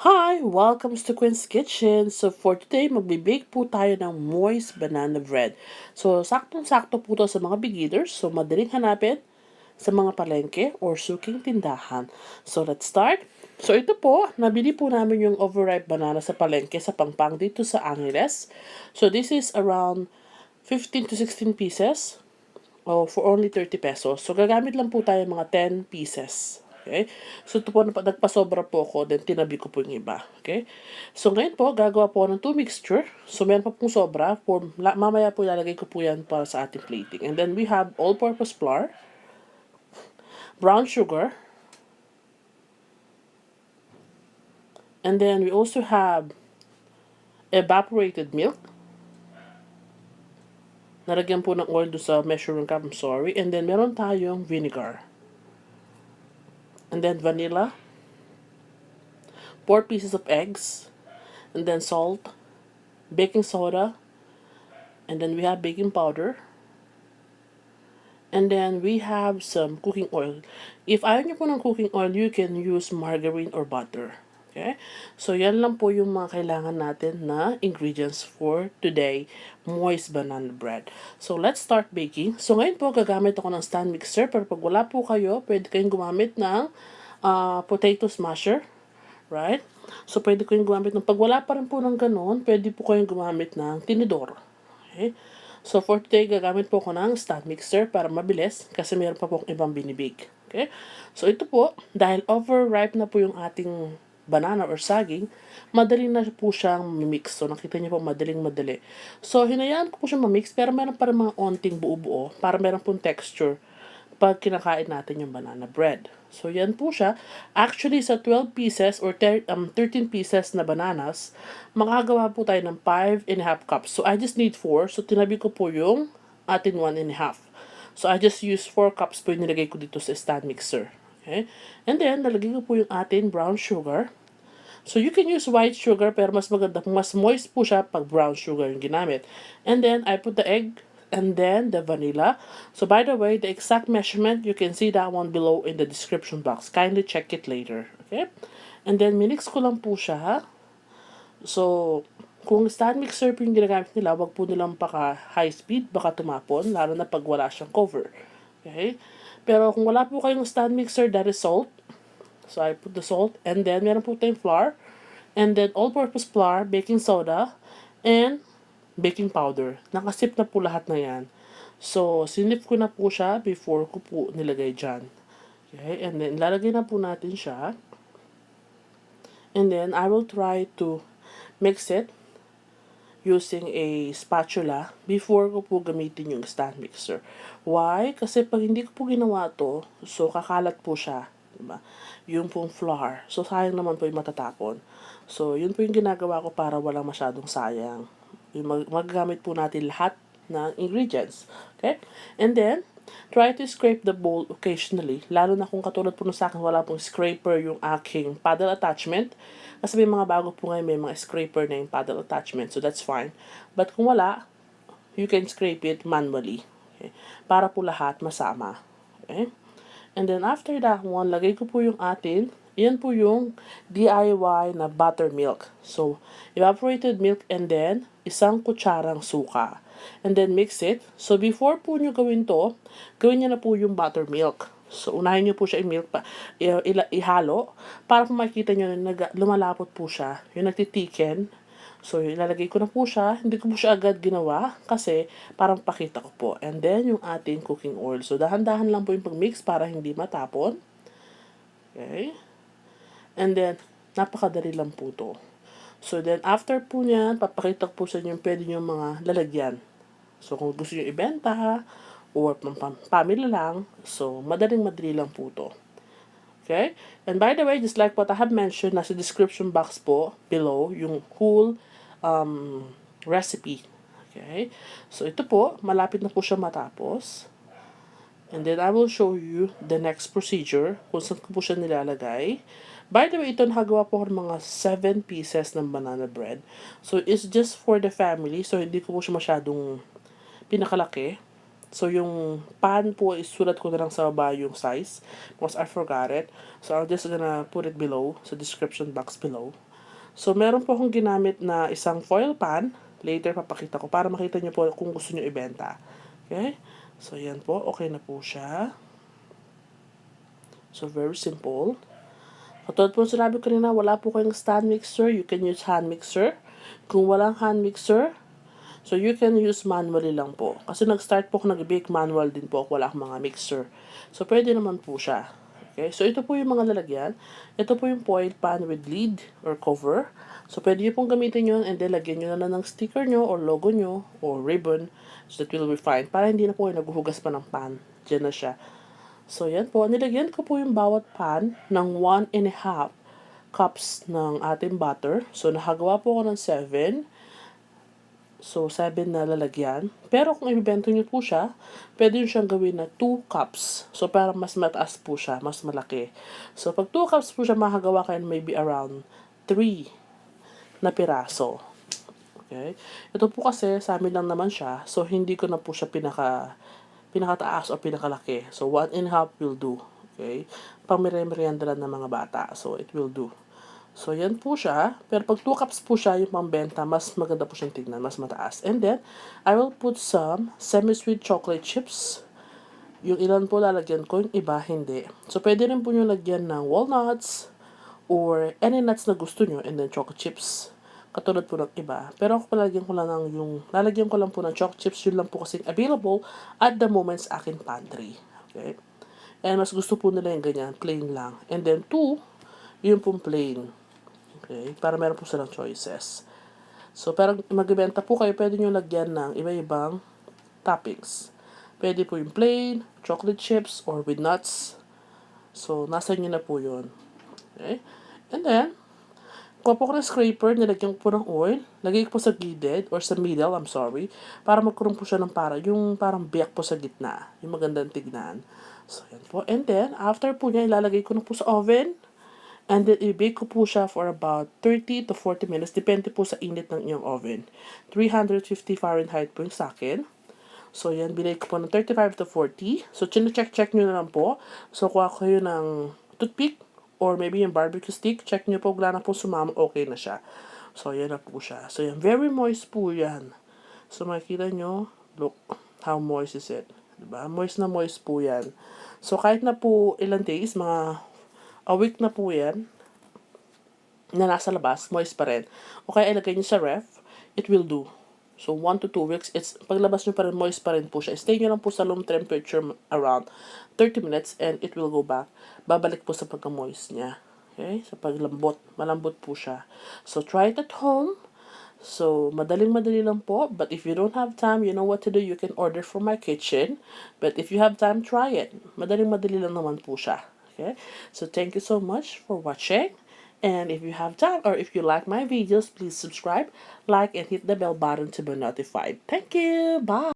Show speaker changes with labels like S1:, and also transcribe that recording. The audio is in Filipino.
S1: Hi! Welcome to Quinn's Kitchen. So for today, magbe-bake po tayo ng moist banana bread. So saktong-sakto po to sa mga beginners. So madaling hanapin sa mga palengke or suking tindahan. So let's start. So ito po, nabili po namin yung overripe banana sa palengke sa Pangpang dito sa Angeles. So this is around 15 to 16 pieces. For only 30 pesos. So, gagamit lang po tayo mga 10 pieces. Okay? So, ito po, nagpasobra po ako, then tinabi ko po yung iba. Okay? So, ngayon po, gagawa po ng 2 mixture. So, meron pa pong sobra. Mamaya po, lalagay ko po yan para sa ating plating. And then, we have all-purpose flour, brown sugar, and then we also have evaporated milk. Nalagyan po ng oil doon sa measuring cup, I'm sorry. And then, meron tayong vinegar. And then, vanilla. 4 pieces of eggs, and then salt, baking soda, and then we have baking powder, and then we have some cooking oil. If ayaw nyo po ng cooking oil, you can use margarine or butter. Okay? So, yan lang po yung mga kailangan natin na ingredients for today, moist banana bread. So, let's start baking. So, ngayon po, gagamit ako ng stand mixer. Pero pag wala po kayo, pwede kayong gumamit ng potato smasher. Right? So, pwede ko yung gumamit ng, pag wala pa rin po ng ganun, pwede po kayong gumamit ng tinidor. Okay? So, for today, gagamit po ako ng stand mixer para mabilis kasi mayroon pa po akong ibang binibig. Okay? So, ito po, dahil overripe na po yung ating banana or saging, madali na po siyang mix. So, nakita niyo po, madaling-madali. So, hinayaan ko po siyang mamix, pero meron pa rin mga onting buo-buo para meron pong texture pag kinakain natin yung banana bread. So, yan po siya. Actually, sa 12 pieces or 13 pieces na bananas, makagawa po tayo ng 5.5 cups. So, I just need 4. So, tinabi ko po yung atin 1.5. So, I just use 4 cups po yung nilagay ko dito sa stand mixer. Okay? And then, nalagay ko po yung atin brown sugar. So, you can use white sugar, pero mas maganda, mas moist po siya pag brown sugar yung ginamit. And then, I put the egg, and then the vanilla. So by the way, the exact measurement, you can see that one below in the description box. Kindly check it later. Okay? And then, minix ko lang po siya. So, kung stand mixer po yung ginagamit nila, wag po nilang paka high speed, baka tumapon, lalo na pag wala siyang cover. Okay? Pero kung wala po kayong stand mixer, that is salt. So, I put the salt, and then meron po tayong flour, and then all-purpose flour, baking soda, and baking powder. Nakasip na po lahat na yan. So, sinip ko na po siya before ko po nilagay dyan. Okay, and then lalagay na po natin siya. And then, I will try to mix it using a spatula before ko po gamitin yung stand mixer. Why? Kasi pag hindi ko po ginawa to, so kakalat po siya. Diba? Yung pong flour. So, sayang naman po yung matatapon. So, yun po yung ginagawa ko para walang masyadong sayang. Magagamit po natin lahat ng ingredients. Okay? And then, try to scrape the bowl occasionally. Lalo na kung katulad po sa akin, wala pong scraper yung aking paddle attachment. Kasi may mga bago po ngayon, may mga scraper na yung paddle attachment. So, that's fine. But kung wala, you can scrape it manually. Okay? Para po lahat masama. Okay? And then, after that one, lagay ko po yung atin. Yan po yung DIY na buttermilk. So, evaporated milk and then, isang kutsarang suka. And then, mix it. So, before po nyo gawin to, gawin nyo na po yung buttermilk. So, unahin nyo po siya ihalo para po makikita nyo na lumalapot po siya. Yung nagtitiken. So, ilalagay ko na po siya. Hindi ko po siya agad ginawa kasi parang pakita ko po. And then, yung ating cooking oil. So, dahan-dahan lang po yung pag-mix para hindi matapon. Okay. And then, napakadali lang po to. So, then, after po niyan, papakita ko po sa inyo yung pwede nyo mga lalagyan. So, kung gusto nyo ibenta, or pamilya lang, so, madaling-madali lang po to. Okay? And by the way, just like what I have mentioned, nasa description box po, below, yung whole recipe. Okay? So, ito po, malapit na po siya matapos. And then, I will show you the next procedure, kung saan ko po siya nilalagay. By the way, ito nakagawa po ako ng mga 7 pieces ng banana bread. So, it's just for the family. So, hindi ko po siya masyadong pinakalaki. So, yung pan po, isulat ko na lang sa baba yung size. Because I forgot it. So, I'll just gonna put it below, sa description box below. So, meron po akong ginamit na isang foil pan. Later, papakita ko para makita nyo po kung gusto nyo ibenta. Okay? So, yan po. Okay na po siya. So, very simple. Katulad po sinabi ko kanina, wala po kayong stand mixer, you can use hand mixer. Kung walang hand mixer, so you can use manually lang po. Kasi nag-start po ako nag-bake manual din po ako, wala akong mga mixer. So, pwede naman po siya. Okay, so ito po yung mga lalagyan. Ito po yung foil pan with lid or cover. So, pwede nyo pong gamitin yun and then lagyan nyo na ng sticker nyo or logo nyo or ribbon. So, that will be fine. Para hindi na po kayo naghuhugas pa ng pan. Diyan na siya. So, yan po. Nilagyan ko po yung bawat pan ng 1.5 cups ng ating butter. So, nakagawa po ako ng 7. So, 7 na lalagyan. Pero kung ibibento nyo po siya, pwede nyo siyang gawin na 2 cups. So, para mas mataas po siya, mas malaki. So, pag 2 cups po siya, makagawa kayo maybe around 3 na piraso. Okay? Ito po kasi, sa amin lang naman siya. So, hindi ko na po siya pinakataas o pinakalaki. So, 1.5 will do. Okay? Pang merienda lang ng mga bata. So, it will do. So, yan po siya. Pero pag 2 cups po siya, yung pambenta, mas maganda po siyang tignan. Mas mataas. And then, I will put some semi-sweet chocolate chips. Yung ilan po lalagyan ko, yung iba hindi. So, pwede rin po nyo lagyan ng walnuts or any nuts na gusto nyo. And then, chocolate chips. Katulad po ng iba. Pero ako lalagyan ko lang po ng chocolate chips. Yun lang po kasi available at the moment sa akin pantry. Okay? And mas gusto po nila yung ganyan, plain lang. And then 2, yung pong plain. Okay? Para meron po silang choices. So, parang magbibenta po kayo, pwede nyo lagyan ng iba-ibang toppings. Pwede po yung plain, chocolate chips, or with nuts. So, nasa nyo na po yun. Okay? And then, kuha po ko ng scraper, nilagyan ko po ng oil, lagay ko po sa gilid, or sa middle, para magkaroon po siya ng yung parang biyak po sa gitna, yung magandang tignan. So, yan po. And then, after po niya, ilalagay ko na po sa oven, and then, i-bake ko po siya for about 30 to 40 minutes, depende po sa init ng inyong oven. 350 Fahrenheit po yung sa akin. So, yan, binake ko po ng 35 to 40. So, check nyo na lang po. So, kuha ko yun ng toothpick, or maybe yung barbecue stick, check nyo po, wala na po sumama, okay na siya. So, yan na po siya. So, yan, very moist po yan. So, makikita nyo, look, how moist is it. Diba? Moist na moist po yan. So, kahit na po ilang days, mga a week na po yan, na nasa labas, moist pa rin. O kaya ilagay nyo sa ref, it will do. So, 1 to 2 weeks, paglabas nyo pa rin, moist pa rin po siya. Stay nyo lang po sa room temperature around 30 minutes and it will go back. Babalik po sa pagka-moist niya. Okay? Sa paglambot. Malambot po siya. So, try it at home. So, madaling-madali lang po. But if you don't have time, you know what to do. You can order from my kitchen. But if you have time, try it. Madaling-madali lang naman po siya. Okay? So, thank you so much for watching. And if you have time or if you like my videos, please subscribe, like, and hit the bell button to be notified. Thank you. Bye.